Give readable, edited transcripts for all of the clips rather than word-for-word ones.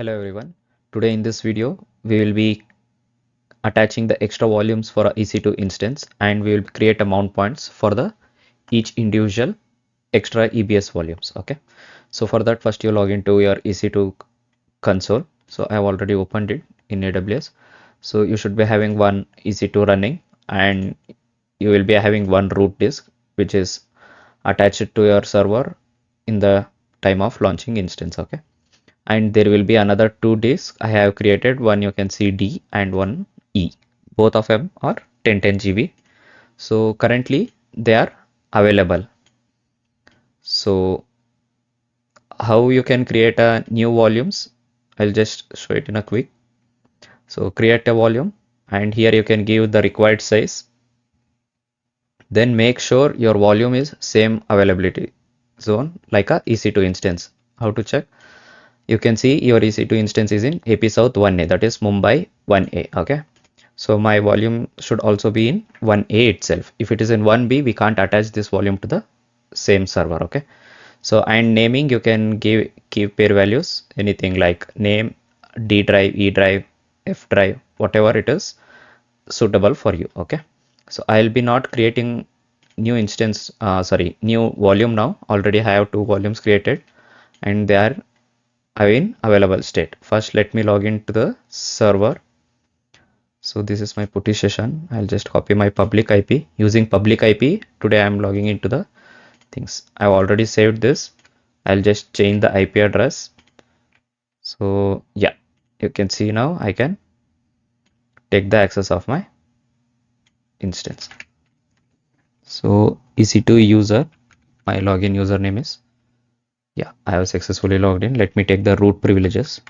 Hello everyone. Today in this video we will be attaching the extra volumes for a EC2 instance and we will create a mount points for the each individual extra EBS volumes. Okay. So for that first you log into your EC2 console. So I have already opened it in AWS. So you should be having one EC2 running and you will be having one root disk which is attached to your server in the time of launching instance. Okay, and there will be another two disks I have created. One you can see D and one E. Both of them are 1010 GB. So currently they are available. So how you can create a new volumes? I'll just show it in a quick. So create a volume and here you can give the required size. Then make sure your volume is same availability zone like a EC2 instance. How to check? You can see your EC2 instance is in AP South 1A, that is Mumbai 1A. Okay, so my volume should also be in 1A itself. If it is in 1B, we can't attach this volume to the same server. Okay, so and naming you can give pair values, anything like name, D drive, E drive, F drive, whatever it is suitable for you. Okay, so I'll be not creating new instance, new volume now. Already I have two volumes created and they are in available state. First let me log into the server. So this is my putty session. I'll just copy my public IP. Using public IP today I'm logging into the things. I've already saved this. I'll just change the IP address. So yeah, you can see now I can take the access of my instance. So EC2 user, my login username is, yeah, I have successfully logged in. Let me take the root privileges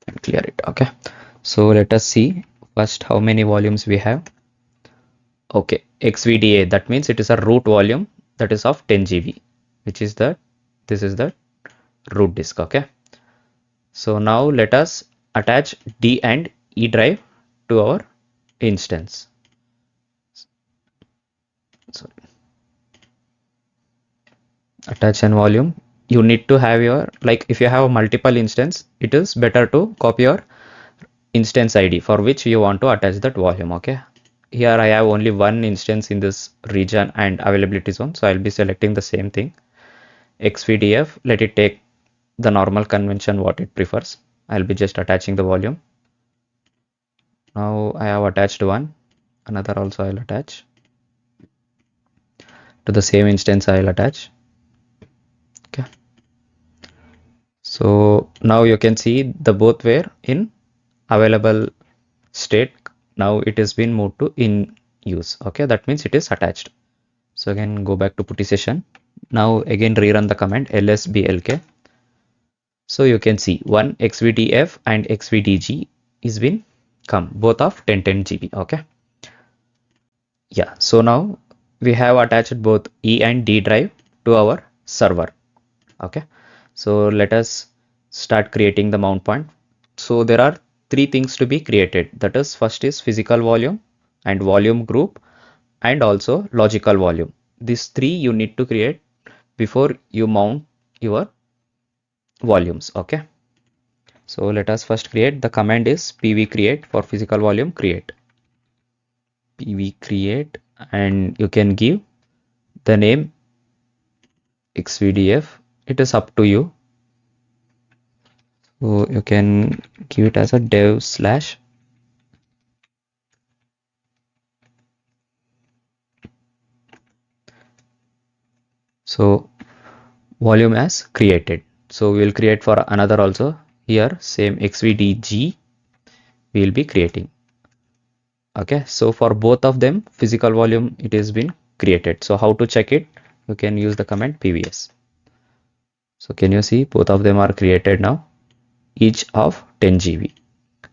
and clear it. Okay, so let us see first how many volumes we have. Okay, XVDA, that means it is a root volume that is of 10 GB, which is this is the root disk. Okay, so now let us attach D and E drive to our instance. So attach an volume. You need to have your, like if you have a multiple instance, it is better to copy your instance ID for which you want to attach that volume. Okay, here I have only one instance in this region and availability zone, so I'll be selecting the same thing. XVDF, let it take the normal convention what it prefers. I'll be just attaching the volume. Now I have attached one, another also I'll attach. To the same instance I'll attach. Okay, so now you can see the both were in available state. Now it has been moved to in use. Okay, that means it is attached. So again go back to putty session. Now again rerun the command lsblk. So you can see one xvdf and xvdg is been come, both of 1010 GB. Okay, yeah, so now we have attached both E and D drive to our server. Okay, so let us start creating the mount point. So there are three things to be created, that is first is physical volume and volume group and also logical volume. These three you need to create before you mount your volumes. Okay, so let us first create. The command is pvcreate for physical volume create. Pvcreate, and you can give the name xvdf. It is up to you. So you can give it as a dev slash. So volume as created. So we will create for another also. Here same xvdg we will be creating. Okay, so for both of them physical volume it has been created. So how to check it? You can use the command pvs. So can you see both of them are created now, each of 10 GB.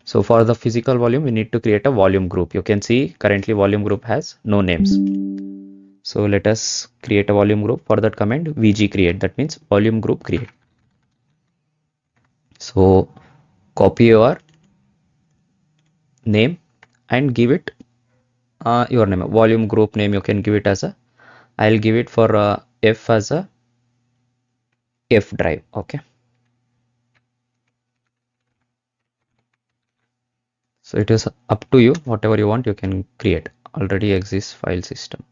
So for the physical volume we need to create a volume group. You can see currently volume group has no names. So let us create a volume group. For that command vgcreate, that means volume group create. So copy your name and give it your name, volume group name. You can give it as a, I'll give it for F as a F drive. Okay, So it is up to you, whatever you want you can create. Already exists file system.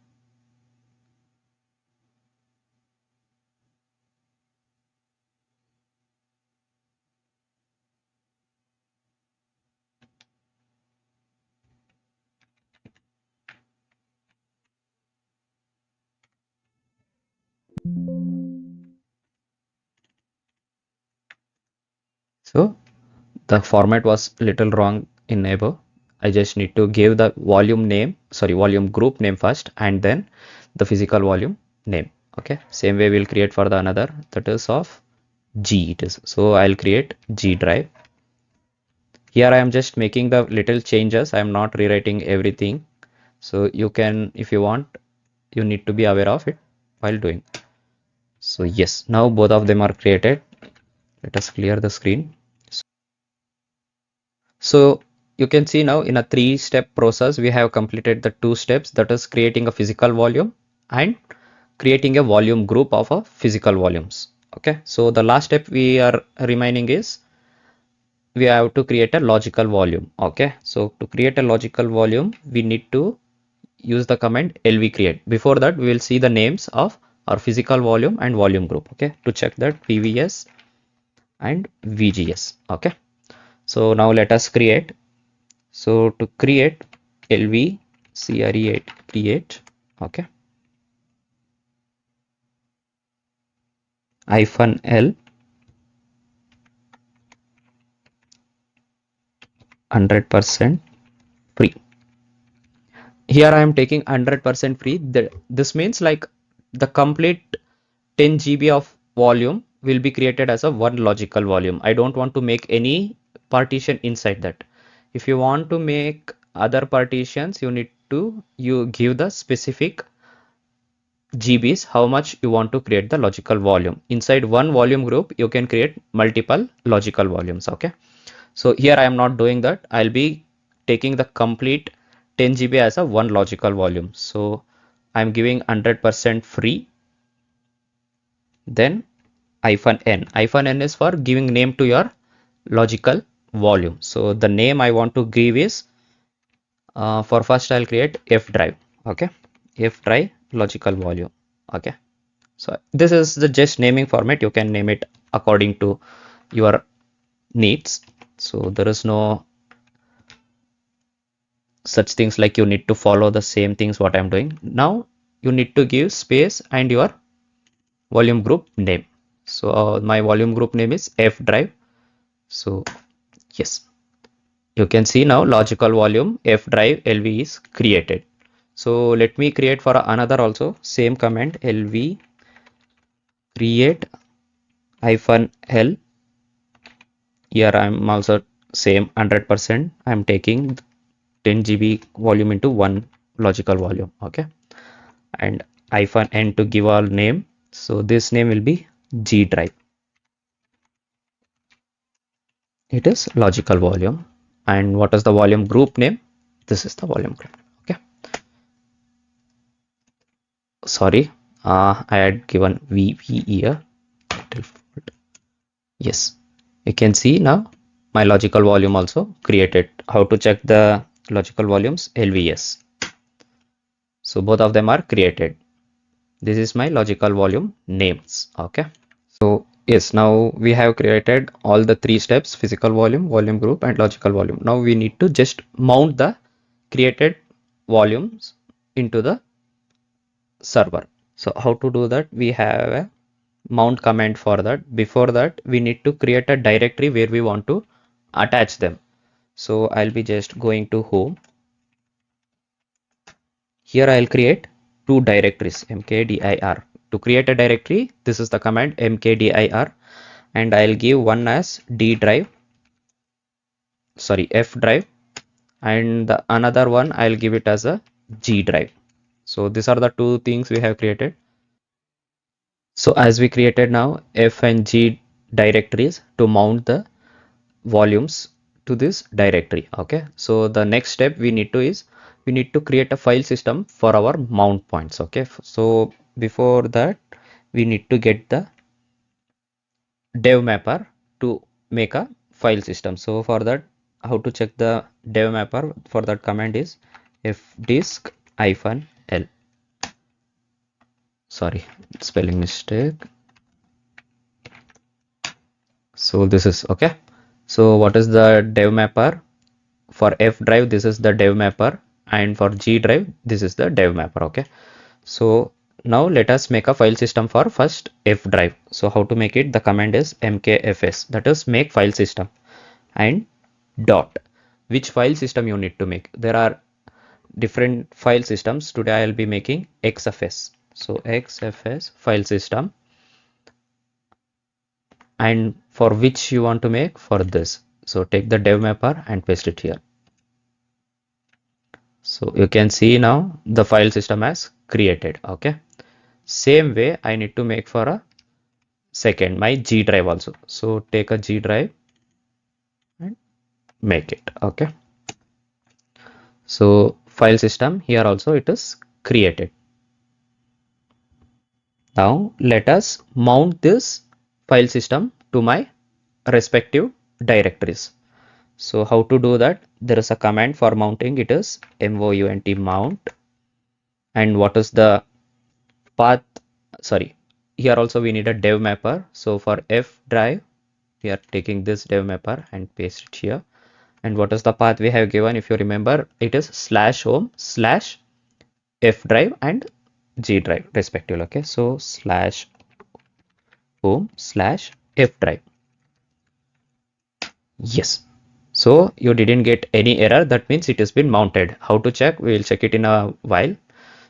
So the format was little wrong in neighbor. I just need to give the volume name, sorry, volume group name first and then the physical volume name. Okay, same way we'll create for the another, that is of G it is. So I'll create G drive. Here I am just making the little changes. I am not rewriting everything. So you can, if you want, you need to be aware of it while doing. So yes, now both of them are created. Let us clear the screen. So you can see now in a three-step process, we have completed the two steps, that is creating a physical volume and creating a volume group of a physical volumes. Okay, so the last step we are remaining is we have to create a logical volume. Okay, so to create a logical volume, we need to use the command lvcreate. Before that, we will see the names of our physical volume and volume group. Okay, to check that pvs and vgs. Okay, so now let us create. So to create lvcreate create, okay, hyphen l 100% free. Here I am taking 100% free. This means like the complete 10 GB of volume will be created as a one logical volume. I don't want to make any partition inside that. If you want to make other partitions, you need to give the specific GBs how much you want to create the logical volume. Inside one volume group, you can create multiple logical volumes. Okay. So here I am not doing that. I'll be taking the complete 10 GB as a one logical volume. So I'm giving 100% free. Then hyphen n. Hyphen n is for giving name to your logical volume. So the name I want to give is for first I'll create F drive. Okay. F drive logical volume. Okay. So this is the just naming format. You can name it according to your needs. So there is no such things like you need to follow the same things what I'm doing. Now you need to give space and your volume group name. So my volume group name is F drive. So yes, you can see now logical volume F drive LV is created. So let me create for another also same command LV create hyphen L. Here I'm also same 100%. I'm taking 10 GB volume into one logical volume. Okay, and hyphen n to give our name. So this name will be G drive. It is logical volume. And what is the volume group name? This is the volume group. Okay. Sorry, I had given VV here. Yes, you can see now my logical volume also created. How to check the logical volumes? LVS. So both of them are created. This is my logical volume names. Okay. So yes, now we have created all the three steps: physical volume, volume group, and logical volume. Now we need to just mount the created volumes into the server. So how to do that? We have a mount command for that. Before that, we need to create a directory where we want to attach them. So I'll be just going to home. Here I'll create two directories, mkdir. To create a directory, this is the command mkdir, and I'll give one as D drive, sorry, F drive, and the another one I'll give it as a G drive. So these are the two things we have created. So as we created now F and G directories to mount the volumes to this directory. Okay, so the next step we need to is we need to create a file system for our mount points. Okay, so before that we need to get the dev mapper to make a file system. So for that, how to check the dev mapper for that command is fdisk -l. Sorry, spelling mistake. So this is okay. So what is the dev mapper? For F drive, this is the dev mapper, and for G drive, this is the dev mapper. Okay. So now let us make a file system for first F drive. So how to make it? The command is mkfs, that is make file system, and dot. Which file system you need to make? There are different file systems. Today I will be making xfs. So xfs file system, and for which you want to make? For this. So take the dev mapper and paste it here. So you can see now the file system has created. Okay. Same way I need to make for a second my G drive also. So take a G drive and make it. Okay. So file system here also it is created. Now let us mount this file system to my respective directories. So how to do that? There is a command for mounting. It is mount mount. And what is the path? Sorry, here also we need a dev mapper. So for F drive, we are taking this dev mapper and paste it here. And what is the path we have given? If you remember, it is /home/F drive and G drive respectively. Okay, so /home/F drive. Yes. So you didn't get any error. That means it has been mounted. How to check? We will check it in a while.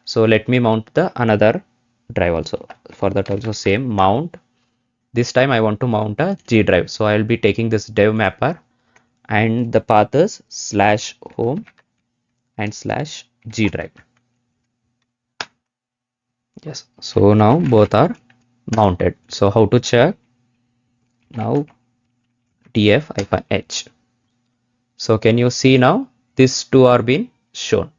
So let me mount the another drive also. For that also same mount. This time I want to mount a G drive. So I will be taking this dev mapper and the path is /home and /G drive. Yes. So now both are mounted. So how to check? Now df-h. So can you see now these two are being shown.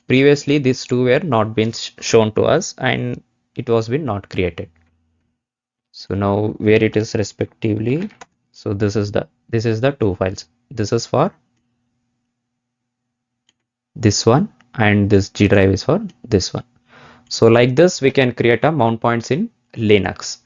Previously these two were not been shown to us and it was been not created. So now where it is respectively. So this is the two files. This is for this one and this G drive is for this one. So like this we can create a mount points in Linux.